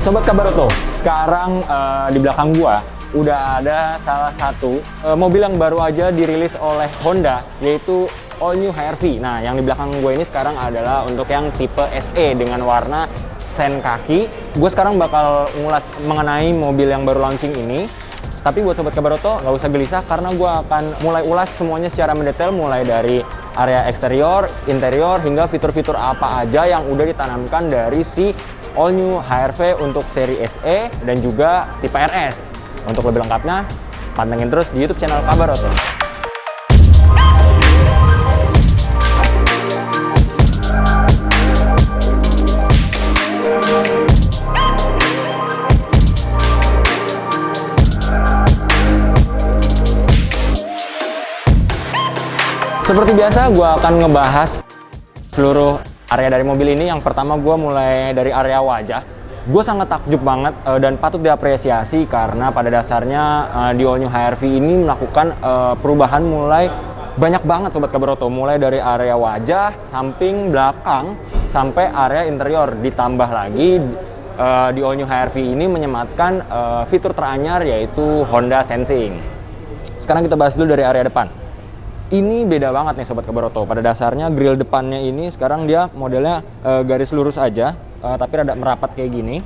Sobat Kabaroto, sekarang di belakang gua udah ada salah satu mobil yang baru aja dirilis oleh Honda, yaitu All New HR-V. Nah, yang di belakang gue ini sekarang adalah untuk yang tipe SE dengan warna sen kaki. Gue sekarang bakal ngulas mengenai mobil yang baru launching ini. Tapi buat Sobat Kabaroto, nggak usah gelisah karena gue akan mulai ulas semuanya secara mendetail, mulai dari area eksterior, interior, hingga fitur-fitur apa aja yang udah ditanamkan dari si All New HR-V untuk seri SE dan juga tipe RS. Untuk lebih lengkapnya, pantengin terus di YouTube channel Kabaroto. Seperti biasa, gue akan ngebahas seluruh area dari mobil ini. Yang pertama, gue mulai dari area wajah. Gue sangat takjub banget dan patut diapresiasi karena pada dasarnya di All New HR-V ini melakukan perubahan mulai banyak banget Sobat Kabaroto. Mulai dari area wajah, samping, belakang, sampai area interior. Ditambah lagi di All New HR-V ini menyematkan fitur teranyar yaitu Honda Sensing. Sekarang kita bahas dulu dari area depan. Ini beda banget nih Sobat Kabaroto. Pada dasarnya grill depannya ini sekarang dia modelnya garis lurus aja, tapi rada merapat kayak gini.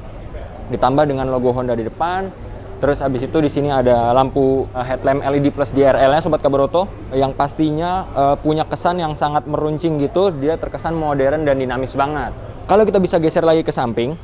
Ditambah dengan logo Honda di depan. Terus habis itu di sini ada lampu headlamp LED plus DRL-nya Sobat Kabaroto, yang pastinya punya kesan yang sangat meruncing gitu. Dia terkesan modern dan dinamis banget. Kalau kita bisa geser lagi ke samping,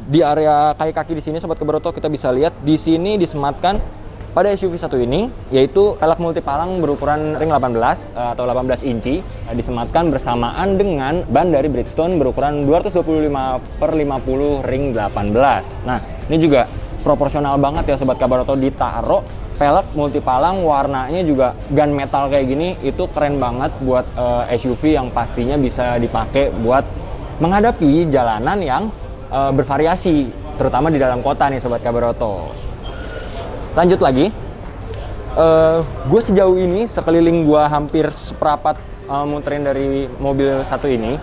di area kaki-kaki di sini Sobat Kabaroto kita bisa lihat di sini disematkan pada SUV satu ini, yaitu velg multipalang berukuran ring 18 atau 18 inci, disematkan bersamaan dengan ban dari Bridgestone berukuran 225/50 ring 18. Nah, ini juga proporsional banget ya Sobat Kabaroto, ditaruh velg multipalang, warnanya juga gunmetal kayak gini. Itu keren banget buat SUV yang pastinya bisa dipakai buat menghadapi jalanan yang bervariasi, terutama di dalam kota nih Sobat Kabaroto. Lanjut lagi, gue sejauh ini sekeliling gue hampir seperempat muterin dari mobil satu ini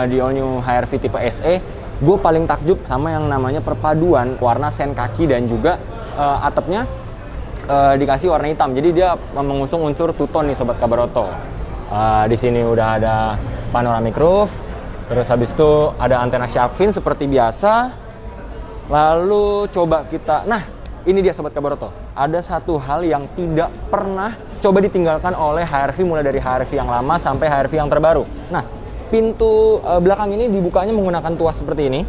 di All New HR-V tipe SE. Gue paling takjub sama yang namanya perpaduan warna sen kaki dan juga atapnya dikasih warna hitam. Jadi dia mengusung unsur two-tone nih Sobat Kabaroto. Di sini udah ada panoramic roof, terus habis itu ada antena shark fin seperti biasa. Lalu coba kita, ini dia Sobat Kabaroto, ada satu hal yang tidak pernah coba ditinggalkan oleh HR-V mulai dari HR-V yang lama sampai HR-V yang terbaru. Nah, pintu belakang ini dibukanya menggunakan tuas seperti ini.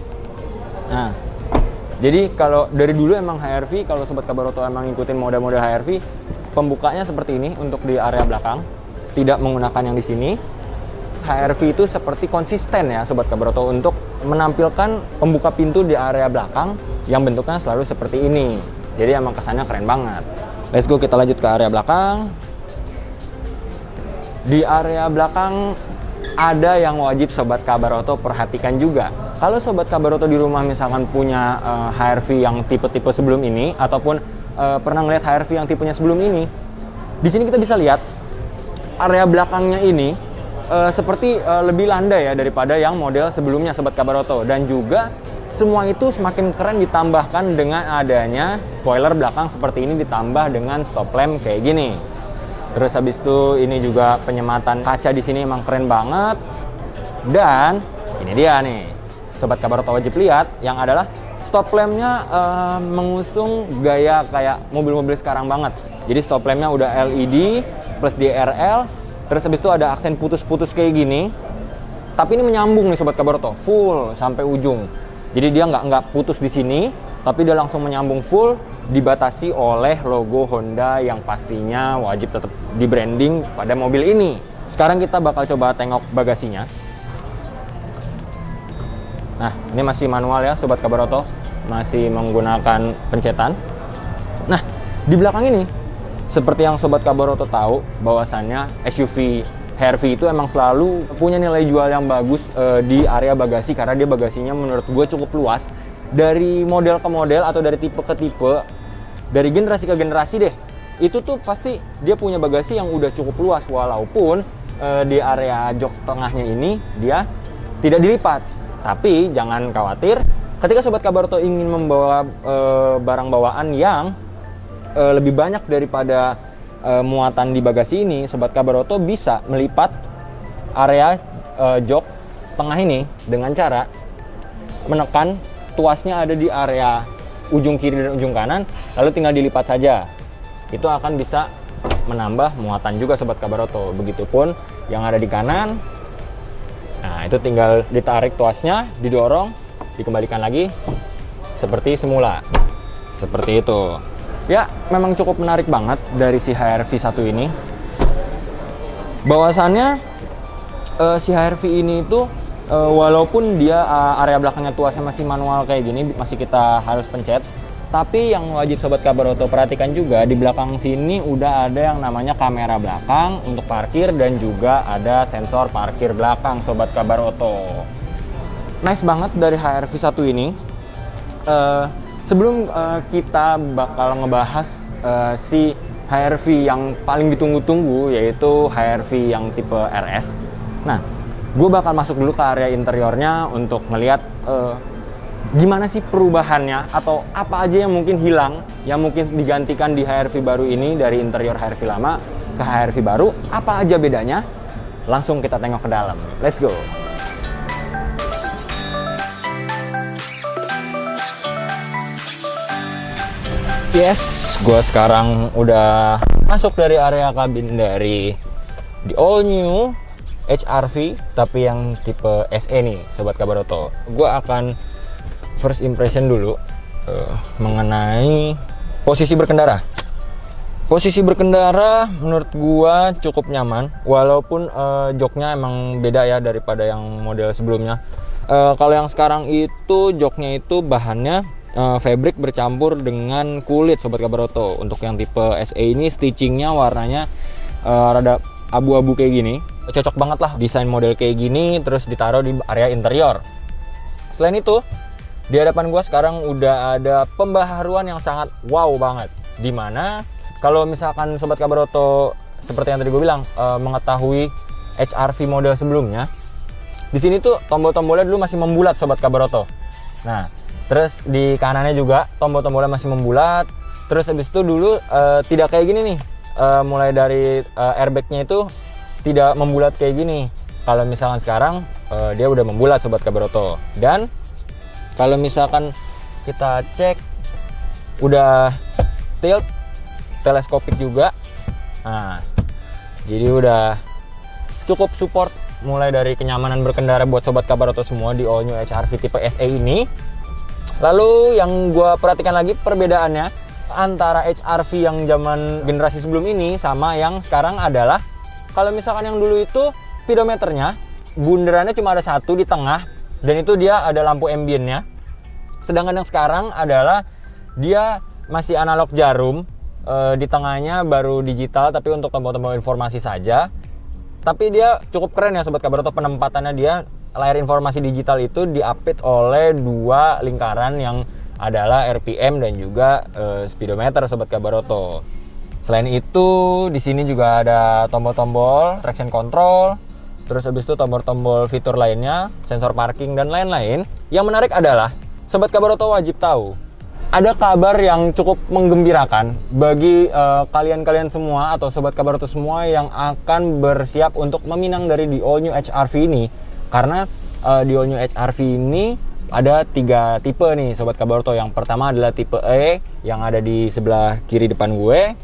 Nah, jadi kalau dari dulu emang HR-V, kalau Sobat Kabaroto emang ngikutin model-model HR-V, pembukanya seperti ini untuk di area belakang, tidak menggunakan yang di sini. HR-V itu seperti konsisten ya Sobat Kabaroto untuk menampilkan pembuka pintu di area belakang yang bentuknya selalu seperti ini. Jadi emang kesannya keren banget. Let's go, kita lanjut ke area belakang. Di area belakang ada yang wajib Sobat Kabaroto perhatikan juga. Kalau Sobat Kabaroto di rumah misalkan punya HR-V yang tipe-tipe sebelum ini, ataupun pernah ngeliat HR-V yang tipenya sebelum ini, di sini kita bisa lihat area belakangnya ini seperti lebih landai ya daripada yang model sebelumnya Sobat Kabaroto. Dan juga semua itu semakin keren ditambahkan dengan adanya spoiler belakang seperti ini, ditambah dengan stop lamp kayak gini. Terus habis itu ini juga penyematan kaca di sini emang keren banget. Dan ini dia nih Sobat Kabaroto wajib lihat, yang adalah stop lampnya mengusung gaya kayak mobil-mobil sekarang banget. Jadi stop lampnya udah LED plus DRL. Terus habis itu ada aksen putus-putus kayak gini. Tapi ini menyambung nih Sobat Kabaroto, full sampai ujung. Jadi dia nggak putus di sini, tapi dia langsung menyambung full, dibatasi oleh logo Honda yang pastinya wajib tetap di branding pada mobil ini. Sekarang kita bakal coba tengok bagasinya. Nah, ini masih manual ya Sobat Kabaroto, masih menggunakan pencetan. Nah, di belakang ini, seperti yang Sobat Kabaroto tahu, bahwasannya SUV HR-V itu emang selalu punya nilai jual yang bagus di area bagasi, karena dia bagasinya menurut gue cukup luas. Dari model ke model atau dari tipe ke tipe, dari generasi ke generasi deh, itu tuh pasti dia punya bagasi yang udah cukup luas. Walaupun di area jok tengahnya ini dia tidak dilipat. Tapi jangan khawatir, Ketika Sobat Kabaroto ingin membawa barang bawaan yang lebih banyak daripada muatan di bagasi ini, Sobat Kabaroto bisa melipat area jok tengah ini dengan cara menekan tuasnya ada di area ujung kiri dan ujung kanan, lalu tinggal dilipat saja. Itu akan bisa menambah muatan juga Sobat Kabaroto. Begitupun yang ada di kanan. Nah, itu tinggal ditarik tuasnya, didorong, dikembalikan lagi seperti semula. Seperti itu. Ya, memang cukup menarik banget dari si HR-V 1 ini. Bahwasannya si HR-V ini itu walaupun dia area belakangnya tuasnya masih manual kayak gini, masih kita harus pencet, tapi yang wajib Sobat Kabaroto perhatikan juga, di belakang sini udah ada yang namanya kamera belakang untuk parkir dan juga ada sensor parkir belakang Sobat Kabaroto. Nice banget dari HR-V 1 ini. Sebelum kita bakal ngebahas si HR-V yang paling ditunggu-tunggu, yaitu HR-V yang tipe RS. Nah, gue bakal masuk dulu ke area interiornya untuk ngeliat gimana sih perubahannya atau apa aja yang mungkin hilang, yang mungkin digantikan di HR-V baru ini dari interior HR-V lama ke HR-V baru, apa aja bedanya? Langsung kita tengok ke dalam. Let's go! Yes, gue sekarang udah masuk dari area kabin dari the all new HR-V, tapi yang tipe SE nih Sobat Kabaroto. Gue akan first impression dulu mengenai posisi berkendara. Posisi berkendara menurut gua cukup nyaman, walaupun joknya emang beda ya daripada yang model sebelumnya. Kalau yang sekarang itu joknya itu bahannya fabric bercampur dengan kulit Sobat Kabaroto. Untuk yang tipe SE ini stitchingnya warnanya rada abu-abu kayak gini. Cocok banget lah desain model kayak gini, terus ditaruh di area interior. Selain itu, di hadapan gue sekarang udah ada pembaharuan yang sangat wow banget. Dimana kalau misalkan Sobat Kabaroto seperti yang tadi gue bilang mengetahui HR-V model sebelumnya, di sini tuh tombol-tombolnya dulu masih membulat Sobat Kabaroto. Nah, terus di kanannya juga tombol-tombolnya masih membulat. Terus habis itu dulu tidak kayak gini nih. Mulai dari airbagnya itu tidak membulat kayak gini. Kalau misalkan sekarang dia udah membulat Sobat Kabaroto. Dan kalau misalkan kita cek udah tilt, teleskopik juga. Nah, jadi udah cukup support mulai dari kenyamanan berkendara buat Sobat Kabaroto semua di all new HR-V tipe SE ini. Lalu yang gue perhatikan lagi perbedaannya antara HR-V yang zaman generasi sebelum ini sama yang sekarang adalah, kalau misalkan yang dulu itu speedometernya bunderannya cuma ada satu di tengah, dan itu dia ada lampu ambientnya. Sedangkan yang sekarang adalah dia masih analog jarum, di tengahnya baru digital tapi untuk tombol-tombol informasi saja. Tapi dia cukup keren ya Sobat Kabaroto, penempatannya dia layar informasi digital itu diapit oleh dua lingkaran yang adalah RPM dan juga speedometer Sobat Kabaroto. Selain itu di sini juga ada tombol-tombol traction control, terus habis itu tombol-tombol fitur lainnya, sensor parking dan lain-lain. Yang menarik adalah Sobat Kabaroto wajib tahu, ada kabar yang cukup menggembirakan bagi kalian-kalian semua atau Sobat Kabaroto semua yang akan bersiap untuk meminang dari the all new HR-V ini. Karena the all new HR-V ini ada 3 tipe nih Sobat Kabaroto. Yang pertama adalah tipe E yang ada di sebelah kiri depan gue.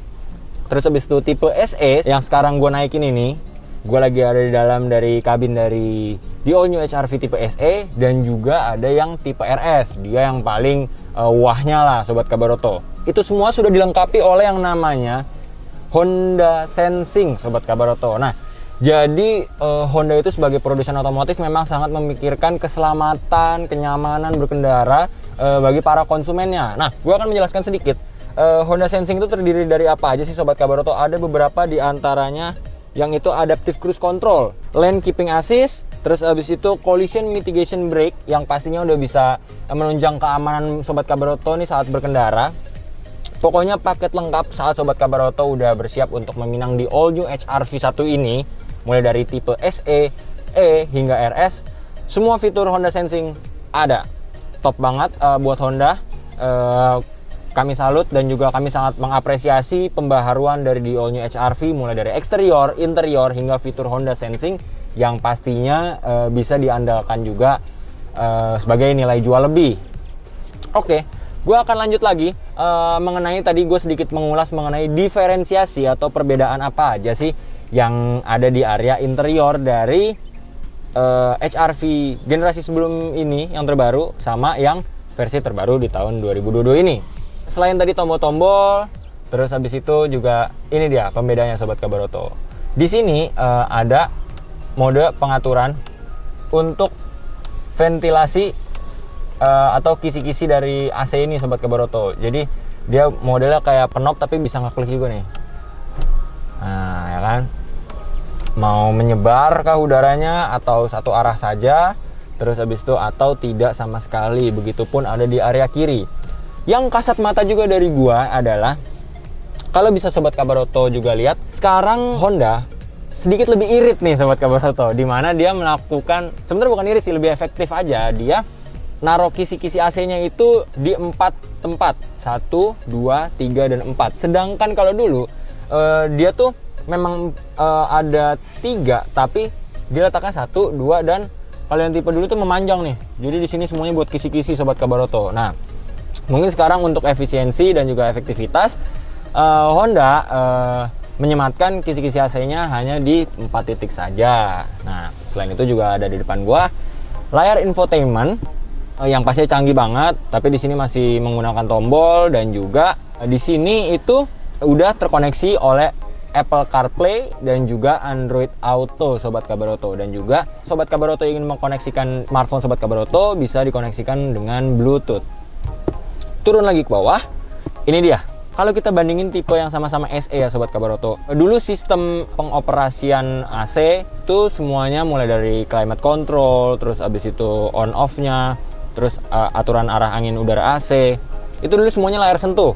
Terus habis itu tipe SE yang sekarang gue naikin ini. Gue lagi ada di dalam dari kabin dari the all new HR-V tipe SE, dan juga ada yang tipe RS. Dia yang paling wahnya lah Sobat Kabaroto. Itu semua sudah dilengkapi oleh yang namanya Honda Sensing Sobat Kabaroto. Nah, jadi Honda itu sebagai produsen otomotif memang sangat memikirkan keselamatan, kenyamanan berkendara bagi para konsumennya. Nah, gue akan menjelaskan sedikit. Honda Sensing itu terdiri dari apa aja sih Sobat Kabaroto? Ada beberapa di antaranya yang itu adaptive cruise control, lane keeping assist, terus habis itu collision mitigation brake yang pastinya udah bisa menunjang keamanan Sobat Kabaroto nih saat berkendara. Pokoknya paket lengkap saat Sobat Kabaroto udah bersiap untuk meminang di all new HR-V 1 ini, mulai dari tipe SE, E hingga RS, semua fitur Honda Sensing ada. top banget buat Honda. Kami salut dan juga kami sangat mengapresiasi pembaharuan dari di all new HR-V, mulai dari eksterior, interior, hingga fitur Honda Sensing yang pastinya bisa diandalkan juga sebagai nilai jual lebih. Oke, gue akan lanjut lagi mengenai tadi gue sedikit mengulas mengenai diferensiasi atau perbedaan apa aja sih yang ada di area interior dari HR-V generasi sebelum ini yang terbaru sama yang versi terbaru di tahun 2022 ini. Selain tadi tombol-tombol, terus habis itu juga ini dia pembedanya Sobat Kabaroto. Di sini ada mode pengaturan untuk ventilasi atau kisi-kisi dari AC ini Sobat Kabaroto. Jadi dia modelnya kayak knob tapi bisa ngeklik juga nih. Nah, ya kan? Mau menyebarkah udaranya atau satu arah saja, terus habis itu atau tidak sama sekali. Begitupun ada di area kiri. Yang kasat mata juga dari gua adalah kalau bisa Sobat Kabaroto juga lihat, sekarang Honda sedikit lebih irit nih Sobat Kabaroto, di mana dia melakukan, sebenarnya bukan irit sih, lebih efektif aja. Dia naruh kisi-kisi AC-nya itu di 4 tempat, 1, 2, 3, dan 4. Sedangkan kalau dulu dia tuh memang ada 3, tapi dia letaknya 1, 2, dan kalau yang tipe dulu tuh memanjang nih. Jadi di sini semuanya buat kisi-kisi Sobat Kabaroto. Nah, mungkin sekarang untuk efisiensi dan juga efektivitas, Honda menyematkan kisi-kisi AC-nya hanya di 4 titik saja. Nah, selain itu juga ada di depan gua layar infotainment yang pasti canggih banget, tapi di sini masih menggunakan tombol, dan juga di sini itu udah terkoneksi oleh Apple CarPlay dan juga Android Auto Sobat Kabaroto. Dan juga Sobat Kabaroto ingin mengkoneksikan smartphone Sobat Kabaroto, bisa dikoneksikan dengan Bluetooth. Turun lagi ke bawah, ini dia. Kalau kita bandingin tipe yang sama-sama SE ya Sobat Kabaroto, dulu sistem pengoperasian AC itu semuanya mulai dari climate control, terus abis itu on off-nya, terus aturan arah angin udara AC, itu dulu semuanya layar sentuh.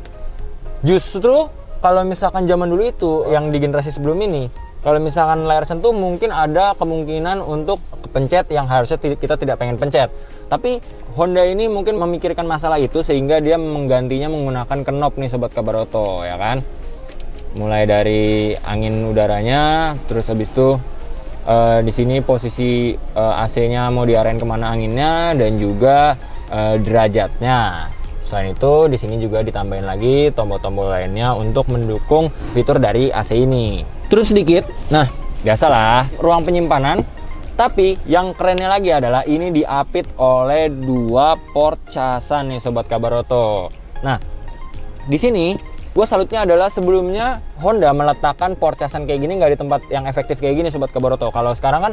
Justru kalau misalkan zaman dulu itu yang di generasi sebelum ini, kalau misalkan layar sentuh mungkin ada kemungkinan untuk pencet yang harusnya kita tidak pengen pencet. Tapi Honda ini mungkin memikirkan masalah itu sehingga dia menggantinya menggunakan knob nih Sobat Kabaroto, ya kan. Mulai dari angin udaranya, terus habis itu di sini posisi AC-nya mau diarahin kemana anginnya, dan juga derajatnya. Selain itu di sini juga ditambahin lagi tombol-tombol lainnya untuk mendukung fitur dari AC ini. Terus sedikit, nah biasalah ruang penyimpanan. Tapi yang kerennya lagi adalah ini diapit oleh 2 port casan nih Sobat Kabaroto. Nah, di sini gue salutnya adalah sebelumnya Honda meletakkan port casan kayak gini nggak di tempat yang efektif kayak gini Sobat Kabaroto. Kalau sekarang kan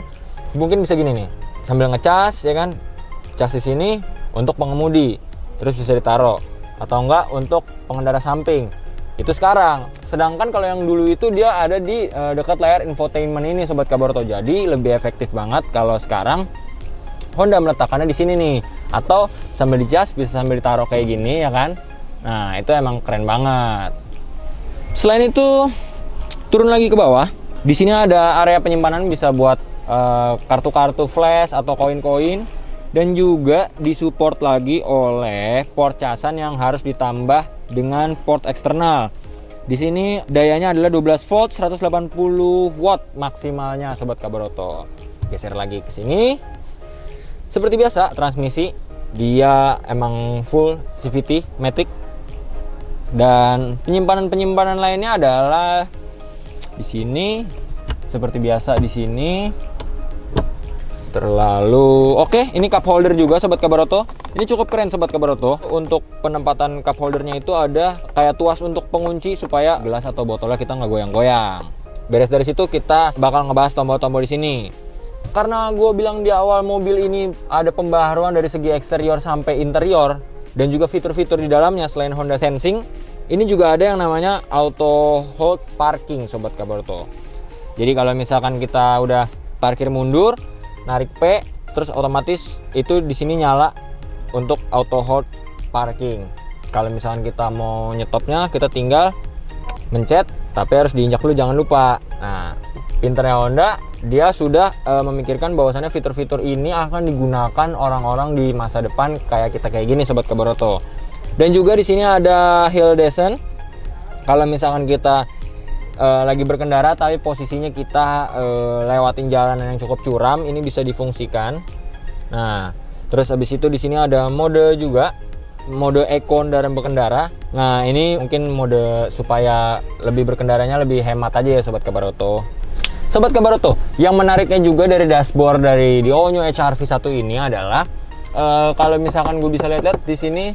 mungkin bisa gini nih, sambil ngecas ya kan, cas di sini untuk pengemudi, terus bisa ditaruh, atau enggak untuk pengendara samping. Itu sekarang. Sedangkan kalau yang dulu itu dia ada di dekat layar infotainment ini Sobat Kabaroto. Jadi lebih efektif banget kalau sekarang Honda meletakkannya di sini nih, atau sambil dicas bisa sambil ditaruh kayak gini ya kan. Nah, itu emang keren banget. Selain itu, turun lagi ke bawah. Di sini ada area penyimpanan bisa buat kartu-kartu flash atau koin-koin, dan juga disupport lagi oleh port casan yang harus ditambah dengan port eksternal. Di sini dayanya adalah 12 volt 180 watt maksimalnya Sobat Kabaroto. Geser lagi ke sini. Seperti biasa, transmisi dia emang full CVT Matic. Dan penyimpanan lainnya adalah di sini seperti biasa di sini. Terlalu oke, ini cup holder juga Sobat Kabaroto. Ini cukup keren Sobat Kabaroto. Untuk penempatan cup holdernya itu ada kayak tuas untuk pengunci supaya gelas atau botolnya kita nggak goyang-goyang. Beres dari situ kita bakal ngebahas tombol-tombol di sini. Karena gue bilang di awal mobil ini ada pembaharuan dari segi eksterior sampai interior, dan juga fitur-fitur di dalamnya selain Honda Sensing, ini juga ada yang namanya auto hold parking Sobat Kabaroto. Jadi kalau misalkan kita udah parkir mundur, narik P, terus otomatis itu di sini nyala untuk auto hold parking. Kalau misalkan kita mau nyetopnya, kita tinggal mencet, tapi harus diinjak dulu, jangan lupa. Nah, Pinternya Honda, dia sudah memikirkan bahwasannya fitur-fitur ini akan digunakan orang-orang di masa depan kayak kita kayak gini Sobat Kabaroto. Dan juga di sini ada hill descent. Kalau misalkan kita lagi berkendara tapi posisinya kita lewatin jalanan yang cukup curam, ini bisa difungsikan. Nah, terus habis itu di sini ada mode juga, mode eco dalam berkendara. Nah, ini mungkin mode supaya lebih berkendaranya lebih hemat aja ya Sobat Kabaroto. Sobat Kabaroto, yang menariknya juga dari dashboard dari di all new HR-V 1 ini adalah kalau misalkan gue bisa lihat-lihat di sini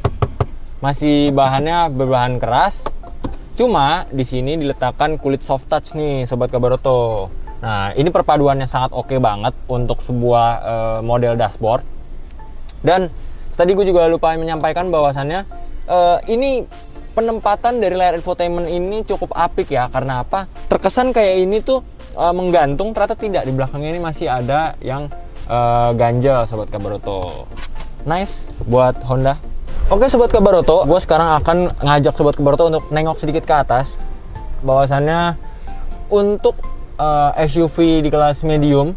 masih bahannya berbahan keras. Cuma di sini diletakkan kulit soft touch nih Sobat Kabaroto. Nah, ini perpaduannya sangat oke banget untuk sebuah model dashboard. Dan tadi gue juga lupa menyampaikan bahwasannya ini penempatan dari layar infotainment ini cukup apik ya. Karena apa? Terkesan kayak ini tuh menggantung, ternyata tidak. Di belakangnya ini masih ada yang ganjel Sobat Kabaroto. Nice buat Honda. Oke Sobat Kabaroto, gue sekarang akan ngajak Sobat Kabaroto untuk nengok sedikit ke atas. Bahwasannya untuk SUV di kelas medium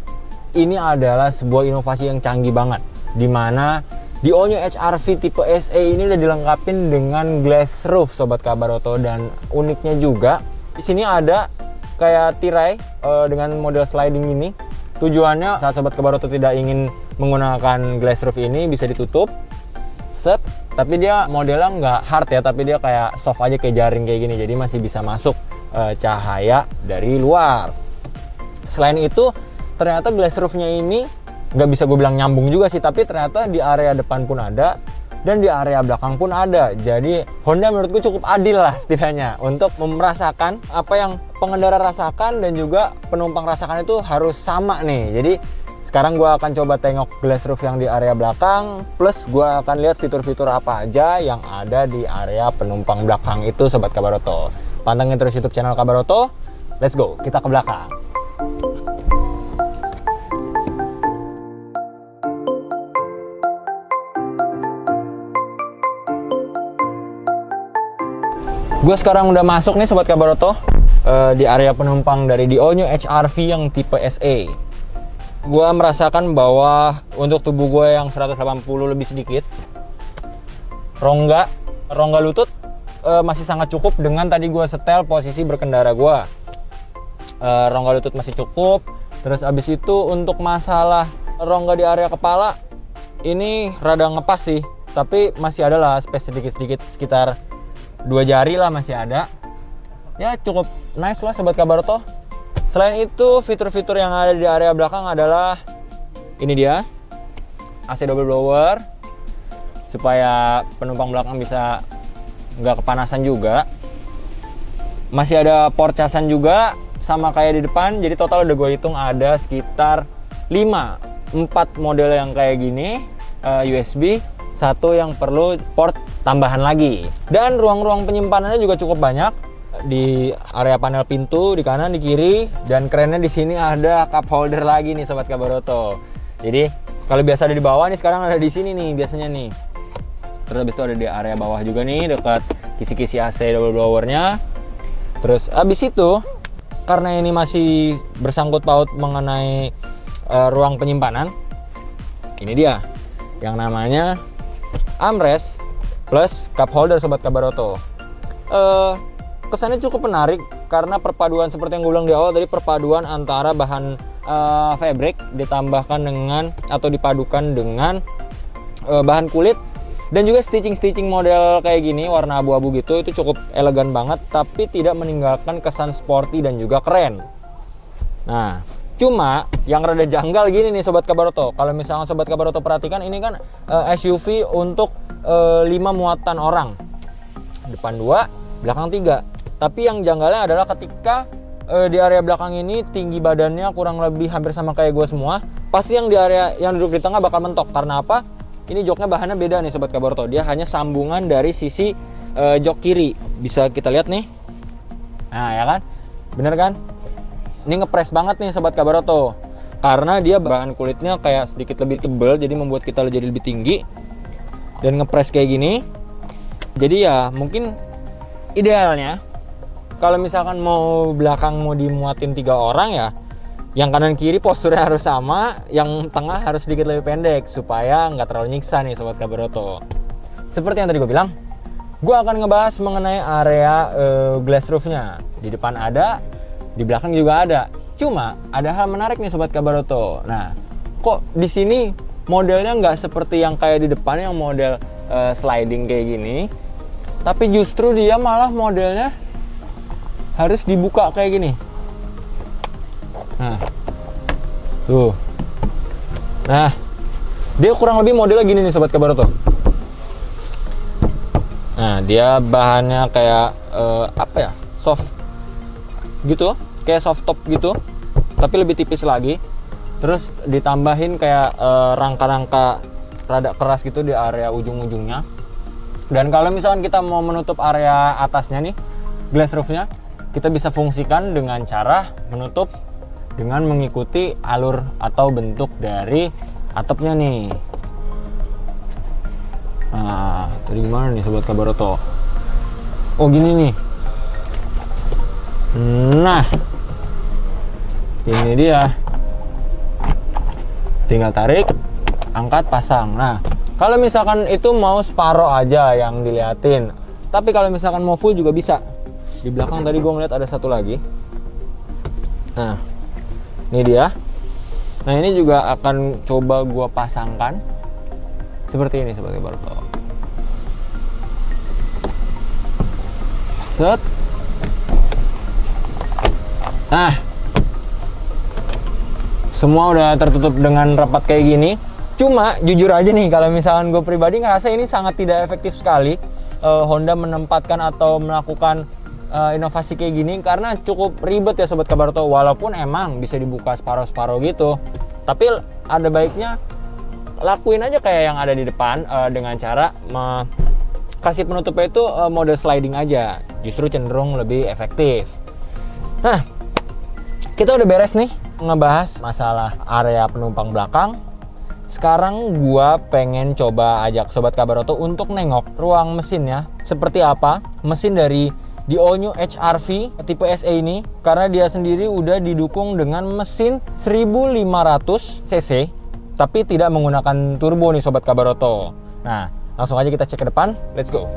ini adalah sebuah inovasi yang canggih banget, dimana di all new HR-V tipe SE ini udah dilengkapin dengan glass roof Sobat Kabaroto. Dan uniknya juga di sini ada kayak tirai dengan model sliding ini. Tujuannya saat Sobat Kabaroto tidak ingin menggunakan glass roof ini bisa ditutup, set. Tapi dia modelnya nggak hard ya, tapi dia kayak soft aja kayak jaring kayak gini. Jadi masih bisa masuk cahaya dari luar. Selain itu ternyata glass roofnya ini nggak bisa gue bilang nyambung juga sih, tapi ternyata di area depan pun ada dan di area belakang pun ada. Jadi Honda menurutku cukup adil lah setidaknya untuk merasakan apa yang pengendara rasakan dan juga penumpang rasakan itu harus sama nih. Jadi sekarang gue akan coba tengok glass roof yang di area belakang, plus gue akan lihat fitur-fitur apa aja yang ada di area penumpang belakang itu Sobat Kabaroto. Pantengin terus YouTube channel Kabaroto. Let's go, kita ke belakang. Gue sekarang udah masuk nih Sobat Kabaroto di area penumpang dari di all new HR-V yang tipe SE. Gue merasakan bahwa untuk tubuh gue yang 180 lebih sedikit, rongga lutut masih sangat cukup dengan tadi gue setel posisi berkendara gue. Rongga lutut masih cukup. Terus abis itu untuk masalah rongga di area kepala ini rada ngepas sih, tapi masih ada lah space sedikit-sedikit, sekitar 2 jari lah masih ada. Ya cukup nice lah Sobat Kabaroto. Selain itu fitur-fitur yang ada di area belakang adalah ini dia, AC double blower supaya penumpang belakang bisa nggak kepanasan juga. Masih ada port casan juga sama kayak di depan. Jadi total udah gue hitung ada sekitar 4 model yang kayak gini USB, 1 yang perlu port tambahan lagi. Dan ruang-ruang penyimpanannya juga cukup banyak di area panel pintu di kanan di kiri. Dan kerennya di sini ada cup holder lagi nih Sobat Kabaroto. Jadi kalau biasa ada di bawah nih, sekarang ada di sini nih biasanya nih. Terus habis itu ada di area bawah juga nih dekat kisi-kisi AC double blowernya. Terus habis itu karena ini masih bersangkut paut mengenai ruang penyimpanan, ini dia yang namanya armrest plus cup holder Sobat Kabaroto. Kesannya cukup menarik karena perpaduan seperti yang gue bilang di awal tadi, perpaduan antara bahan fabric ditambahkan dengan atau dipadukan dengan bahan kulit dan juga stitching model kayak gini warna abu-abu gitu. Itu cukup elegan banget tapi tidak meninggalkan kesan sporty dan juga keren. Nah, cuma yang rada janggal gini nih Sobat Kabaroto. Kalau misalnya Sobat Kabaroto perhatikan, ini kan SUV untuk 5 muatan orang, depan 2, belakang 3. Tapi yang janggalnya adalah ketika di area belakang ini tinggi badannya kurang lebih hampir sama kayak gue semua, pasti yang di area yang duduk di tengah bakal mentok. Karena apa? Ini joknya bahannya beda nih Sobat Kabaroto. Dia hanya sambungan dari sisi jok kiri. Bisa kita lihat nih. Nah ya kan? Bener kan? Ini ngepres banget nih Sobat Kabaroto. Karena dia bahan kulitnya kayak sedikit lebih tebal, jadi membuat kita jadi lebih tinggi. Dan ngepres kayak gini. Jadi ya mungkin idealnya kalau misalkan mau belakang mau dimuatin 3 orang ya Yang kanan kiri posturnya harus sama, yang tengah harus sedikit lebih pendek supaya nggak terlalu nyiksa nih Sobat Kabar Auto. Seperti yang tadi gue bilang, gue akan ngebahas mengenai area glass roofnya. Di depan ada, di belakang juga ada. Cuma ada hal menarik nih Sobat Kabar Auto. Nah, kok di sini modelnya nggak seperti yang kayak di depan yang model sliding kayak gini, tapi justru dia malah modelnya harus dibuka kayak gini. Nah, tuh. Nah, dia kurang lebih modelnya gini nih Sobat Kabar Auto. Nah, dia bahannya kayak apa ya, soft gitu, kayak soft top gitu, tapi lebih tipis lagi. Terus ditambahin kayak rangka-rangka rada keras gitu di area ujung-ujungnya. Dan kalau misalkan kita mau menutup area atasnya nih, glass roofnya, kita bisa fungsikan dengan cara menutup dengan mengikuti alur atau bentuk dari atapnya nih. Nah, tadi gimana nih Sobat Kabar Auto? Oh gini nih. Nah, ini dia. Tinggal tarik, angkat, pasang. Nah, kalau misalkan itu mau separoh aja yang diliatin, tapi kalau misalkan mau full juga bisa. Di belakang tadi gue ngeliat ada satu lagi. Nah, ini dia. Nah, ini juga akan coba gue pasangkan seperti ini Sobat Kabar Auto. Set. Nah, semua udah tertutup dengan rapat kayak gini. Cuma jujur aja nih, kalau misalkan gue pribadi ngerasa ini sangat tidak efektif sekali Honda menempatkan atau melakukan inovasi kayak gini, karena cukup ribet ya Sobat Kabar Auto. Walaupun emang bisa dibuka separuh-separuh gitu, tapi ada baiknya lakuin aja kayak yang ada di depan dengan cara kasih penutupnya itu mode sliding aja, justru cenderung lebih efektif. Nah, kita udah beres nih ngebahas masalah area penumpang belakang. Sekarang gua pengen coba ajak Sobat Kabar Auto untuk nengok ruang mesinnya seperti apa. Mesin dari di all new HR-V tipe SE ini, karena dia sendiri udah didukung dengan mesin 1500 cc tapi tidak menggunakan turbo nih Sobat Kabar Auto. Nah, langsung aja kita cek ke depan. Let's go.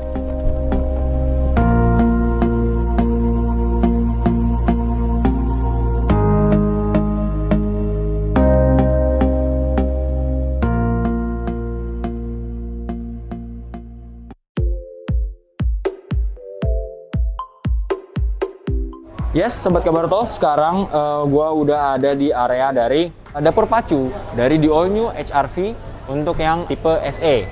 Yes, Sobat Kabar Auto, sekarang gua udah ada di area dari dapur pacu dari di all new HR-V untuk yang tipe SE.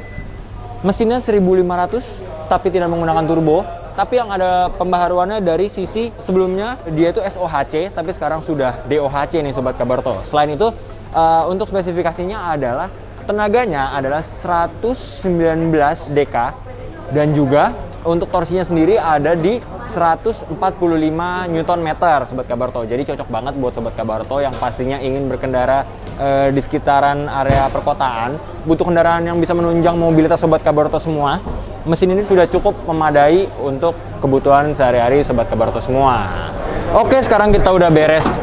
Mesinnya 1500 tapi tidak menggunakan turbo, tapi yang ada pembaharuannya dari sisi sebelumnya dia itu SOHC tapi sekarang sudah DOHC nih Sobat Kabar Auto. Selain itu untuk spesifikasinya adalah tenaganya adalah 119 dk dan juga untuk torsinya sendiri ada di 145 Nm Sobat Kabar Auto. Jadi cocok banget buat Sobat Kabar Auto yang pastinya ingin berkendara di sekitaran area perkotaan, butuh kendaraan yang bisa menunjang mobilitas Sobat Kabar Auto semua. Mesin ini sudah cukup memadai untuk kebutuhan sehari-hari Sobat Kabar Auto semua. Oke, sekarang kita udah beres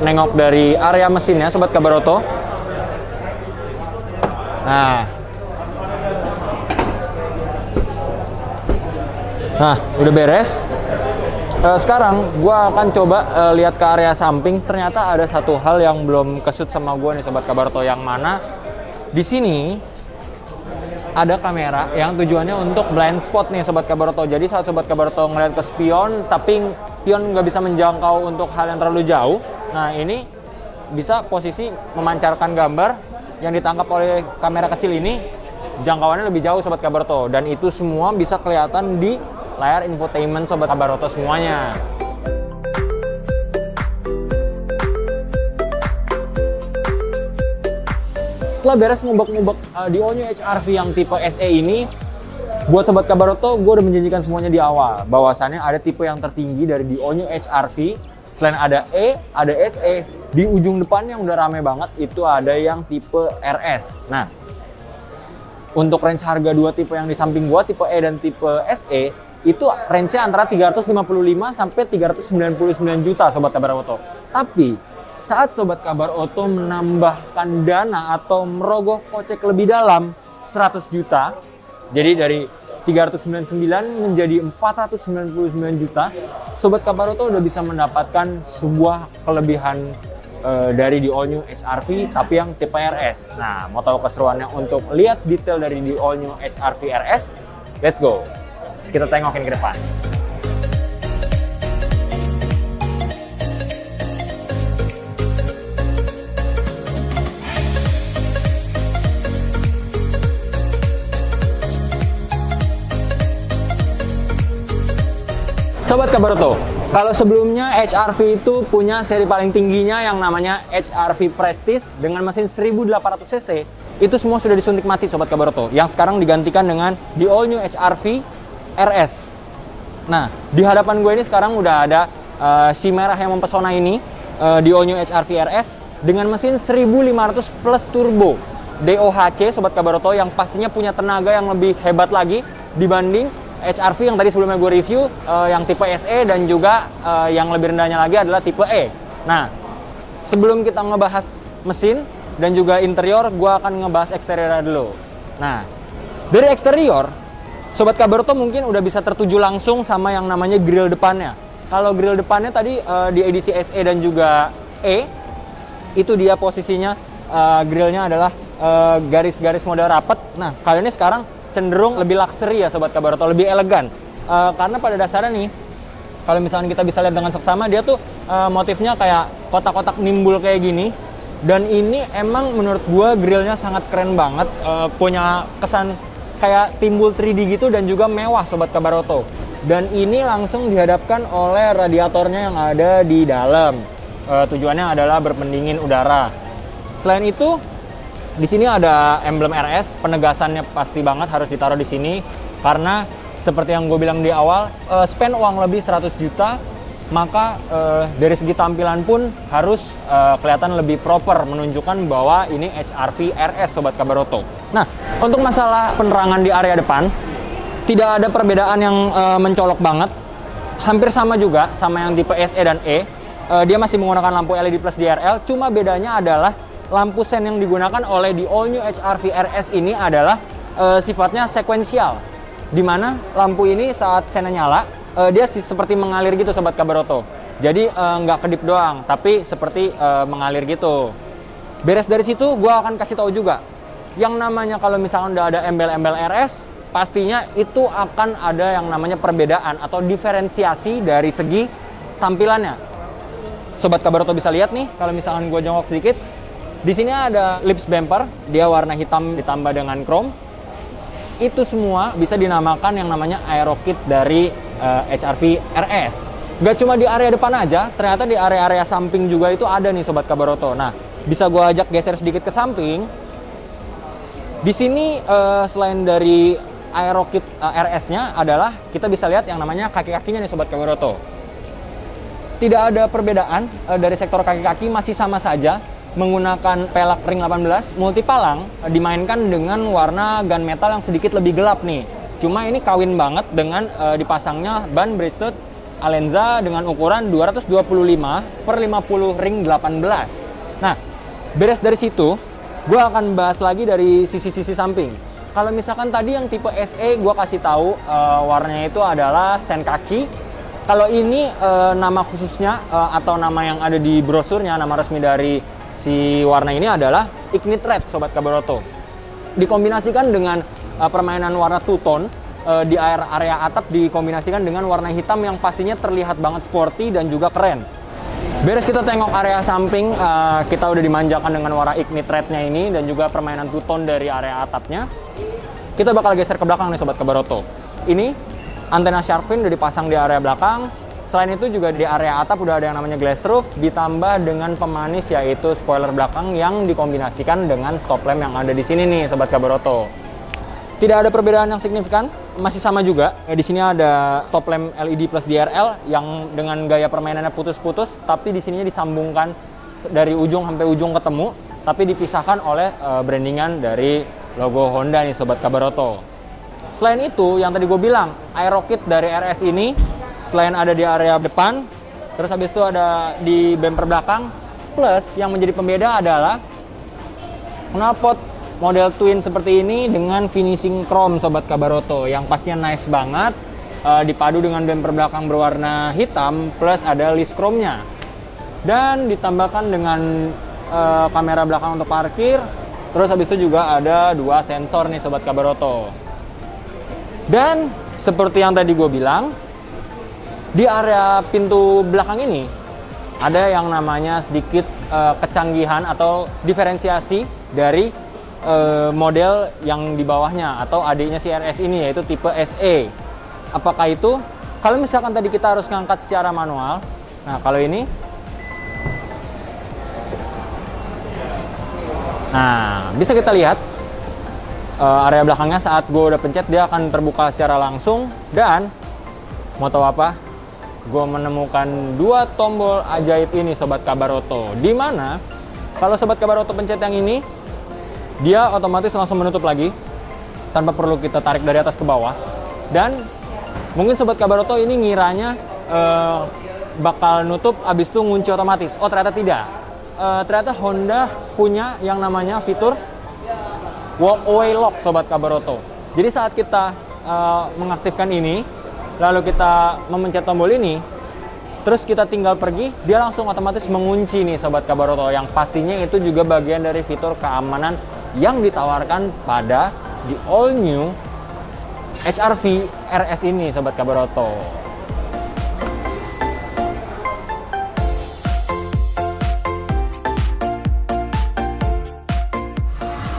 nengok dari area mesinnya Sobat Kabar Auto. Nah, udah beres. Sekarang gue akan coba lihat ke area samping. Ternyata ada satu hal yang belum kesut sama gue nih Sobat Kabar Auto, yang mana di sini ada kamera yang tujuannya untuk blind spot nih Sobat Kabar Auto. Jadi saat Sobat Kabar Auto ngeliat ke spion, tapi spion nggak bisa menjangkau untuk hal yang terlalu jauh. Nah, ini bisa posisi memancarkan gambar yang ditangkap oleh kamera kecil ini, jangkauannya lebih jauh Sobat Kabar Auto. Dan itu semua bisa kelihatan di layar infotainment Sobat Kabar Auto semuanya. Setelah beres ngubek-ngubek di all new HR-V yang tipe SE ini, buat Sobat Kabar Auto, gue udah menjanjikan semuanya di awal bahwasannya ada tipe yang tertinggi dari di all new HR-V. Selain ada E, ada SE, di ujung depan yang udah rame banget itu ada yang tipe RS. Nah, untuk range harga dua tipe yang di samping gua, tipe E dan tipe SE, itu range-nya antara 355 sampai 399 juta Sobat Kabar Auto. Tapi saat Sobat Kabar Oto menambahkan dana atau merogoh kocek lebih dalam 100 juta, jadi dari 399 menjadi 499 juta, Sobat Kabar Oto udah bisa mendapatkan sebuah kelebihan dari di All New HR-V tapi yang tipe RS. Nah, mau tahu keseruannya untuk lihat detail dari di All New HR-V RS? Let's go. Kita tengokin ke depan. Sobat Kabar Oto, kalau sebelumnya HR-V itu punya seri paling tingginya yang namanya HR-V Prestige dengan mesin 1800 cc, itu semua sudah disuntik mati Sobat Kabar Oto, yang sekarang digantikan dengan di All New HR-V RS. Nah, di hadapan gue ini sekarang udah ada si merah yang mempesona ini, di All New HR-V RS dengan mesin 1500 plus turbo DOHC Sobat Kabar Oto, yang pastinya punya tenaga yang lebih hebat lagi dibanding HR-V yang tadi sebelumnya gue review, yang tipe SE dan juga yang lebih rendahnya lagi adalah tipe E. Nah, sebelum kita ngebahas mesin dan juga interior, gue akan ngebahas eksterior dulu. Nah, dari eksterior, Sobat Kabar Oto mungkin udah bisa tertuju langsung sama yang namanya grill depannya. Kalau grill depannya tadi di edisi SE dan juga E, itu dia posisinya grillnya adalah garis-garis model rapet. Nah, kali ini sekarang cenderung lebih luxury ya Sobat Kabar Oto, lebih elegan. Karena pada dasarnya nih, kalau misalnya kita bisa lihat dengan seksama, dia tuh motifnya kayak kotak-kotak nimbul kayak gini. Dan ini emang menurut gua grillnya sangat keren banget, punya kesan kayak timbul 3D gitu dan juga mewah Sobat Kabar Oto. Dan ini langsung dihadapkan oleh radiatornya yang ada di dalam. Tujuannya adalah berpendingin udara. Selain itu, di sini ada emblem RS, penegasannya pasti banget harus ditaruh di sini karena seperti yang gue bilang di awal, spend uang lebih 100 juta, maka dari segi tampilan pun harus kelihatan lebih proper, menunjukkan bahwa ini HR-V RS Sobat Kabar Oto. Nah, untuk masalah penerangan di area depan, tidak ada perbedaan yang mencolok banget, hampir sama juga sama yang tipe SE dan E. Dia masih menggunakan lampu LED plus DRL, cuma bedanya adalah lampu sen yang digunakan oleh di All New HR-V RS ini adalah sifatnya sekuensial, dimana lampu ini saat sennya nyala, dia seperti mengalir gitu Sobat Kabar Oto. Jadi nggak kedip doang, tapi seperti mengalir gitu. Beres dari situ, gue akan kasih tahu juga, yang namanya kalau misalkan udah ada embel-embel RS, pastinya itu akan ada yang namanya perbedaan atau diferensiasi dari segi tampilannya. Sobat Kabar Oto bisa lihat nih, kalau misalkan gue jongkok sedikit, di sini ada lips bumper, dia warna hitam ditambah dengan chrome. Itu semua bisa dinamakan yang namanya aero kit dari HR-V RS. Gak cuma di area depan aja, ternyata di area-area samping juga itu ada nih Sobat Kabar Oto. Nah, bisa gue ajak geser sedikit ke samping. Di sini selain dari aero kit RS-nya adalah kita bisa lihat yang namanya kaki-kakinya nih Sobat Kabar Oto. Tidak ada perbedaan dari sektor kaki-kaki, masih sama saja menggunakan pelak ring 18 multipalang, dimainkan dengan warna gunmetal yang sedikit lebih gelap nih. Cuma ini kawin banget dengan dipasangnya ban Bridgestone Alenza dengan ukuran 225 per 50 ring 18. Nah, beres dari situ, gue akan bahas lagi dari sisi-sisi samping. Kalau misalkan tadi yang tipe SE, gue kasih tahu warnanya itu adalah sen kaki. Kalau ini nama khususnya atau nama yang ada di brosurnya, nama resmi dari si warna ini adalah Ignite Red Sobat Kabar Oto. Dikombinasikan dengan permainan warna two tone di area atap, dikombinasikan dengan warna hitam yang pastinya terlihat banget sporty dan juga keren. Beres kita tengok area samping, kita udah dimanjakan dengan warna Ignite Red-nya ini dan juga permainan two tone dari area atapnya. Kita bakal geser ke belakang nih Sobat Kabar Oto. Ini antena shark fin udah dipasang di area belakang. Selain itu juga di area atap udah ada yang namanya glass roof, ditambah dengan pemanis yaitu spoiler belakang yang dikombinasikan dengan stop lamp yang ada di sini nih Sobat Kabar Oto. Tidak ada perbedaan yang signifikan, masih sama juga. Di sini ada stop lamp LED plus DRL yang dengan gaya permainannya putus-putus, tapi di sininya disambungkan dari ujung sampai ujung ketemu, tapi dipisahkan oleh brandingan dari logo Honda nih Sobat Kabar Oto. Selain itu, yang tadi gue bilang, aero kit dari RS ini selain ada di area depan, terus habis itu ada di bumper belakang, plus yang menjadi pembeda adalah knalpot model twin seperti ini dengan finishing chrome Sobat Kabaroto, yang pastinya nice banget. Dipadu dengan bumper belakang berwarna hitam plus ada list chrome-nya, dan ditambahkan dengan kamera belakang untuk parkir. Terus habis itu juga ada 2 sensor nih Sobat Kabaroto. Dan seperti yang tadi gue bilang, di area pintu belakang ini ada yang namanya sedikit kecanggihan atau diferensiasi dari model yang di bawahnya atau adiknya si RS ini, yaitu tipe SE. Apakah itu? Kalau misalkan tadi kita harus ngangkat secara manual, nah kalau ini, nah bisa kita lihat area belakangnya saat gue udah pencet dia akan terbuka secara langsung. Dan mau tahu apa? Gue menemukan 2 tombol ajaib ini Sobat Kabaroto, dimana kalau Sobat Kabaroto pencet yang ini, dia otomatis langsung menutup lagi tanpa perlu kita tarik dari atas ke bawah. Dan mungkin Sobat Kabaroto ini ngiranya bakal nutup abis itu ngunci otomatis. Oh ternyata tidak. Ternyata Honda punya yang namanya fitur walkway lock Sobat Kabaroto. Jadi saat kita mengaktifkan ini, lalu kita memencet tombol ini, terus kita tinggal pergi, dia langsung otomatis mengunci nih Sobat Kabaroto, yang pastinya itu juga bagian dari fitur keamanan yang ditawarkan pada di all new HR-V RS ini Sobat Kabaroto.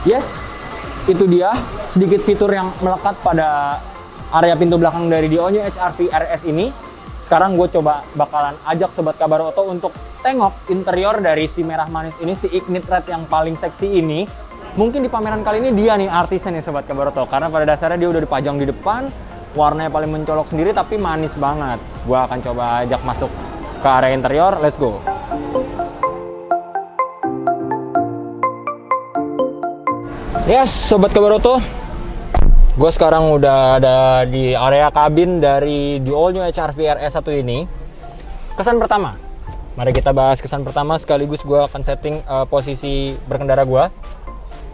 Yes, itu dia sedikit fitur yang melekat pada area pintu belakang dari di all new HR-V RS ini. Sekarang gue coba bakalan ajak Sobat Kabaroto untuk tengok interior dari si merah manis ini, si Ignite Red yang paling seksi ini. Mungkin di pameran kali ini dia nih artisnya nih Sobat Kabaroto, karena pada dasarnya dia udah dipajang di depan, warnanya paling mencolok sendiri tapi manis banget. Gue akan coba ajak masuk ke area interior, let's go. Yes, Sobat Kabaroto, gue sekarang udah ada di area kabin dari di all new HR-V RS 1 ini. Kesan pertama, mari kita bahas kesan pertama sekaligus gue akan setting posisi berkendara gue.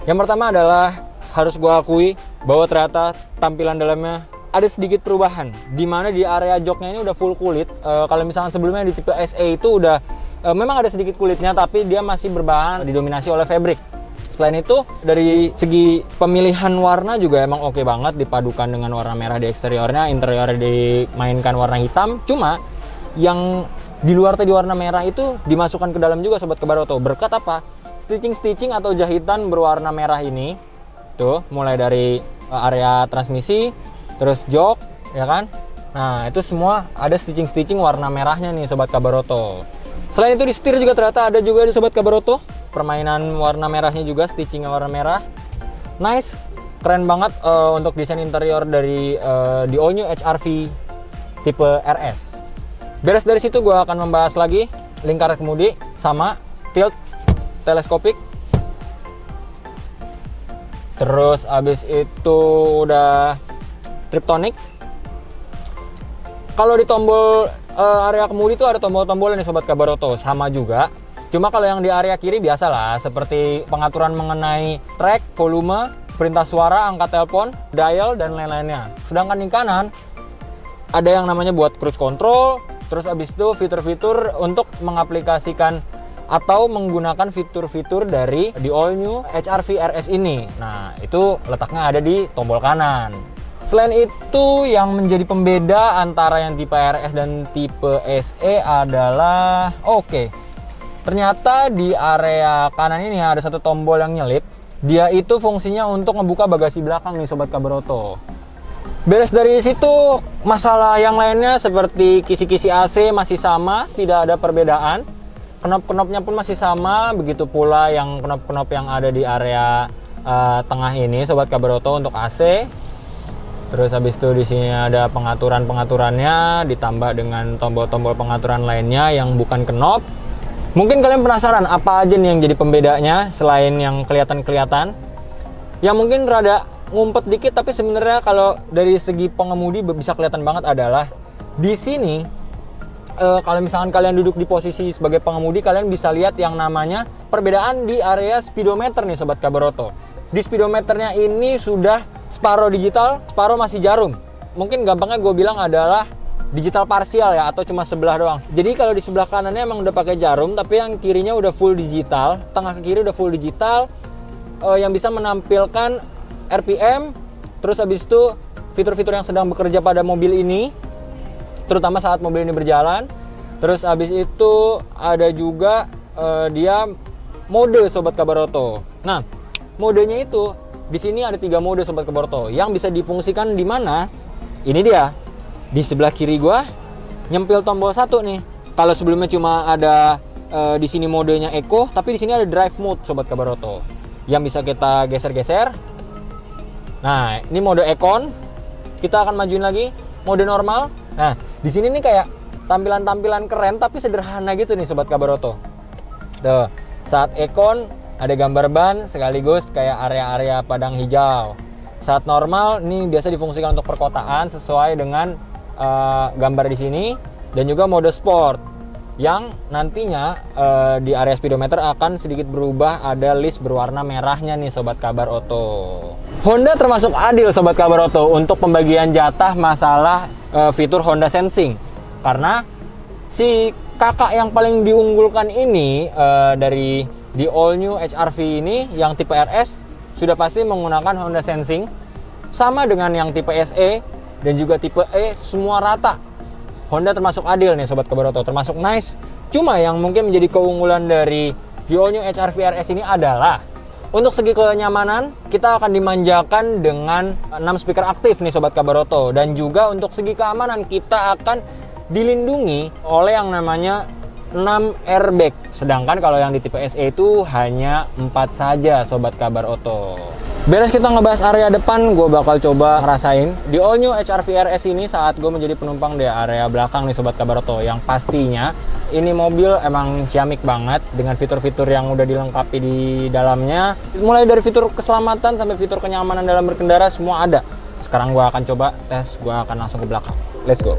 Yang pertama adalah harus gue akui bahwa ternyata tampilan dalamnya ada sedikit perubahan, dimana di area joknya ini udah full kulit. Kalau misalkan sebelumnya di tipe SE itu udah memang ada sedikit kulitnya, tapi dia masih berbahan didominasi oleh fabric. Selain itu, dari segi pemilihan warna juga emang oke banget, dipadukan dengan warna merah di eksteriornya, interiornya dimainkan warna hitam. Cuma yang di luar tadi warna merah itu dimasukkan ke dalam juga Sobat Kabaroto. Berkat apa? Stitching atau jahitan berwarna merah ini. Tuh, mulai dari area transmisi, terus jok, ya kan? Nah, itu semua ada stitching warna merahnya nih Sobat Kabaroto. Selain itu di setir juga ternyata ada juga di Sobat Kabaroto permainan warna merahnya juga, stitching warna merah. Nice, keren banget untuk desain interior dari di all new HR-V tipe RS. Beres dari situ gue akan membahas lagi lingkar kemudi sama tilt teleskopik. Terus abis itu udah triptonic. Kalau di tombol area kemudi itu ada tombol-tombol nih Sobat Kabaroto, sama juga. Cuma kalau yang di area kiri biasalah, seperti pengaturan mengenai track, volume, perintah suara, angka telepon, dial, dan lain-lainnya. Sedangkan di kanan ada yang namanya buat cruise control, terus abis itu fitur-fitur untuk mengaplikasikan atau menggunakan fitur-fitur dari di all new HR-V RS ini. Nah, itu letaknya ada di tombol kanan. Selain itu, yang menjadi pembeda antara yang tipe RS dan tipe SE adalah ternyata di area kanan ini ada satu tombol yang nyelip. Dia itu fungsinya untuk membuka bagasi belakang nih Sobat Kabaroto. Beres dari situ, masalah yang lainnya seperti kisi-kisi AC masih sama, tidak ada perbedaan. Knop-knopnya pun masih sama, begitu pula yang knop-knop yang ada di area tengah ini Sobat Kabaroto untuk AC. Terus habis itu di sini ada pengaturan-pengaturannya ditambah dengan tombol-tombol pengaturan lainnya yang bukan knop. Mungkin kalian penasaran apa aja nih yang jadi pembedanya selain yang kelihatan-kelihatan. Yang mungkin rada ngumpet dikit, tapi sebenarnya kalau dari segi pengemudi bisa kelihatan banget adalah di sini Kalau misalkan kalian duduk di posisi sebagai pengemudi, kalian bisa lihat yang namanya perbedaan di area speedometer nih Sobat Kabar Oto. Di speedometernya ini sudah separuh digital, separuh masih jarum. Mungkin gampangnya gue bilang adalah digital parsial ya, atau cuma sebelah doang. Jadi kalau di sebelah kanannya emang udah pakai jarum, tapi yang kirinya udah full digital, tengah ke kiri udah full digital, yang bisa menampilkan RPM, terus habis itu fitur-fitur yang sedang bekerja pada mobil ini, terutama saat mobil ini berjalan. Terus habis itu ada juga dia mode Sobat Kabar Oto. Nah, modenya itu di sini ada 3 mode Sobat Kabar Oto yang bisa difungsikan di mana? Ini dia. Di sebelah kiri gua nyempil tombol 1 nih. Kalau sebelumnya cuma ada di sini modenya Eco, tapi di sini ada Drive Mode Sobat Kabar Oto yang bisa kita geser-geser. Nah, ini mode Econ. Kita akan majuin lagi mode normal. Nah, di sini nih kayak tampilan-tampilan keren tapi sederhana gitu nih Sobat Kabar Oto. Tuh, saat Econ ada gambar ban sekaligus kayak area-area padang hijau. Saat normal ini biasa difungsikan untuk perkotaan sesuai dengan gambar di sini, dan juga mode sport yang nantinya di area speedometer akan sedikit berubah, ada list berwarna merahnya nih Sobat Kabar Oto. Honda termasuk adil Sobat Kabar Oto untuk pembagian jatah masalah fitur Honda Sensing, karena si kakak yang paling diunggulkan ini dari di all new HR-V ini yang tipe RS sudah pasti menggunakan Honda Sensing, sama dengan yang tipe SE dan juga tipe E, semua rata. Honda termasuk adil nih Sobat Kabar Oto, termasuk nice. Cuma yang mungkin menjadi keunggulan dari di all new HR-V RS ini adalah untuk segi kenyamanan kita akan dimanjakan dengan 6 speaker aktif nih Sobat Kabar Oto, dan juga untuk segi keamanan kita akan dilindungi oleh yang namanya 6 airbag. Sedangkan kalau yang di tipe SE itu hanya 4 saja Sobat Kabar Oto. Beres kita ngebahas area depan, gue bakal coba ngerasain di all new HR-V RS ini saat gue menjadi penumpang di area belakang nih Sobat Kabar Oto. Yang pastinya ini mobil emang ciamik banget dengan fitur-fitur yang udah dilengkapi di dalamnya. Mulai dari fitur keselamatan sampai fitur kenyamanan dalam berkendara semua ada. Sekarang gue akan coba tes, gue akan langsung ke belakang. Let's go.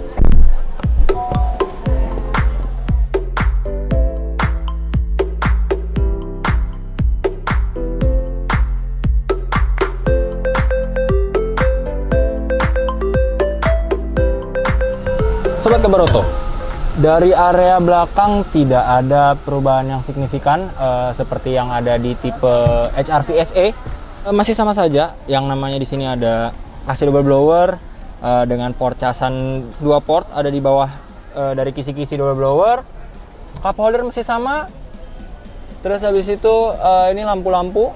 Sobat Kabar Oto, dari area belakang tidak ada perubahan yang signifikan seperti yang ada di tipe HR-V SE. Masih sama saja, yang namanya di sini ada AC double blower dengan port casan 2 port ada di bawah dari kisi-kisi double blower. Cup holder masih sama. Terus habis itu ini lampu-lampu.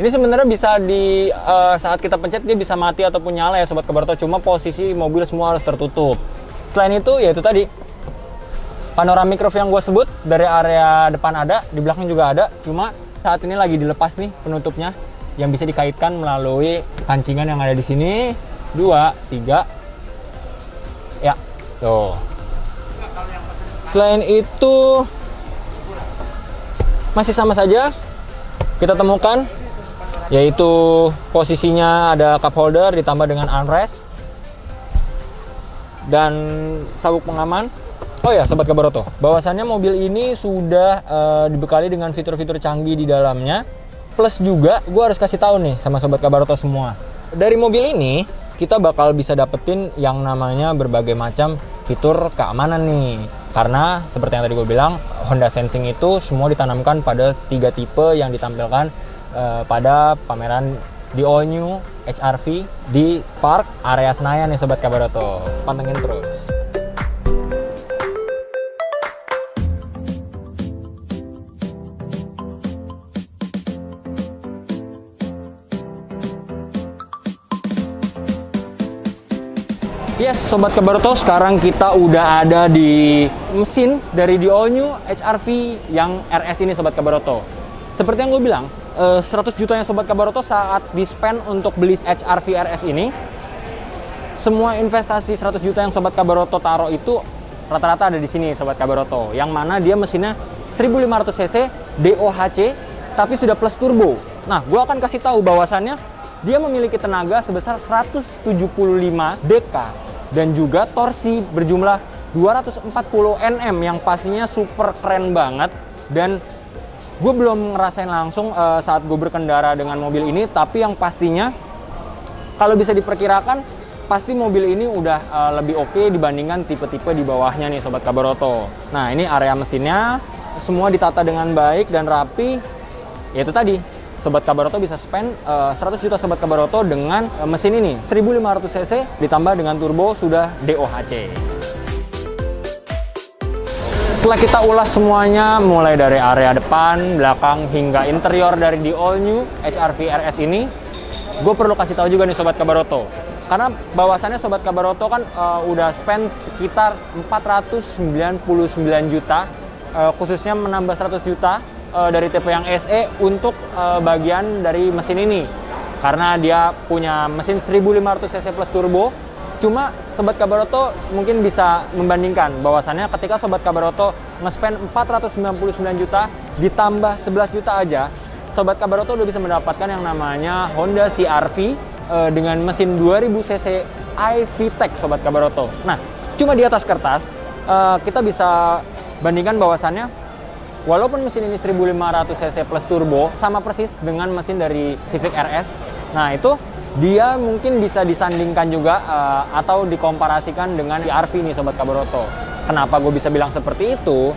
Ini sebenarnya bisa di saat kita pencet dia bisa mati ataupun nyala ya Sobat Kabar Oto, cuma posisi mobil semua harus tertutup. Selain itu, yaitu tadi panoramic roof yang gue sebut, dari area depan ada, di belakang juga ada. Cuma saat ini lagi dilepas nih penutupnya, yang bisa dikaitkan melalui pancingan yang ada di sini. 2, 3, ya, tuh. Selain itu masih sama saja kita temukan, yaitu posisinya ada cup holder ditambah dengan armrest dan sabuk pengaman. Oh ya Sobat Kabar Oto, bahwasannya mobil ini sudah dibekali dengan fitur-fitur canggih di dalamnya. Plus juga gue harus kasih tahu nih sama Sobat Kabar Oto semua, dari mobil ini kita bakal bisa dapetin yang namanya berbagai macam fitur keamanan nih. Karena seperti yang tadi gue bilang, Honda Sensing itu semua ditanamkan pada 3 tipe yang ditampilkan pada pameran di all new HR-V di Park area Senayan nih Sobat Kabar Oto. Pantengin terus. Yes Sobat Kabar Oto, sekarang kita udah ada di mesin dari di all new HR-V yang RS ini Sobat Kabar Oto. Seperti yang gue bilang, 100 jutanya Sobat Kabar Oto saat di-spend untuk beli HR-V RS ini, semua investasi 100 juta yang Sobat Kabar Oto taruh itu rata-rata ada di sini Sobat Kabar Oto. Yang mana dia mesinnya 1500 cc DOHC tapi sudah plus turbo. Nah, gue akan kasih tahu bahwasannya dia memiliki tenaga sebesar 175 dk dan juga torsi berjumlah 240 Nm yang pastinya super keren banget. Dan gue belum ngerasain langsung saat gue berkendara dengan mobil ini, tapi yang pastinya kalau bisa diperkirakan pasti mobil ini udah lebih oke dibandingkan tipe-tipe di bawahnya nih Sobat Kabaroto. Nah, ini area mesinnya semua ditata dengan baik dan rapi. Yaitu tadi, Sobat Kabaroto bisa spend 100 juta Sobat Kabaroto dengan mesin ini 1500 cc ditambah dengan turbo sudah DOHC. Setelah kita ulas semuanya mulai dari area depan, belakang hingga interior dari the all new HR-V RS ini, gue perlu kasih tahu juga nih Sobat Kabaroto. Karena bahwasannya Sobat Kabaroto kan udah spend sekitar 499 juta, khususnya menambah 100 juta dari tipe yang SE untuk bagian dari mesin ini. Karena dia punya mesin 1500 cc plus turbo. Cuma Sobat Kabaroto mungkin bisa membandingkan bahwasannya ketika Sobat Kabaroto nge-spend 499 juta ditambah 11 juta aja, Sobat Kabaroto udah bisa mendapatkan yang namanya Honda CR-V dengan mesin 2000 cc iVTEC Sobat Kabaroto. Nah, cuma di atas kertas kita bisa bandingkan bahwasannya walaupun mesin ini 1500 cc plus turbo sama persis dengan mesin dari Civic RS. Nah, itu dia mungkin bisa disandingkan juga atau dikomparasikan dengan CR-V nih Sobat Kabaroto. Kenapa gue bisa bilang seperti itu?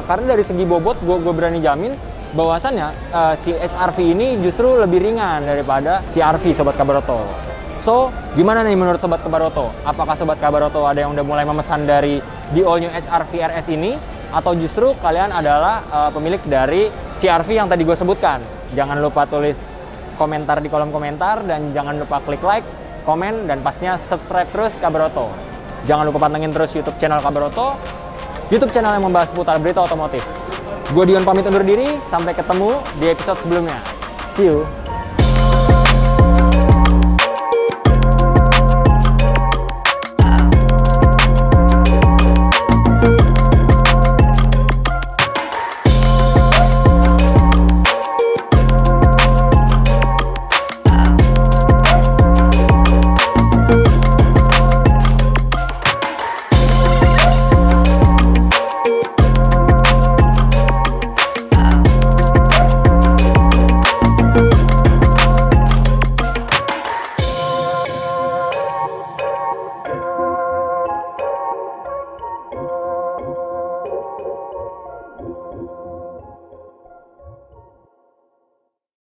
Karena dari segi bobot gue berani jamin bahwasannya si HR-V ini justru lebih ringan daripada CR-V Sobat Kabaroto. So, gimana nih menurut Sobat Kabaroto? Apakah Sobat Kabaroto ada yang udah mulai memesan dari the all new HR-V RS ini? Atau justru kalian adalah pemilik dari CR-V yang tadi gue sebutkan? Jangan lupa tulis komentar di kolom komentar dan jangan lupa klik like, komen, dan pastinya subscribe terus Kabaroto. Jangan lupa pantengin terus YouTube channel Kabaroto, YouTube channel yang membahas seputar berita otomotif. Gue Dion pamit undur diri, sampai ketemu di episode sebelumnya. See you!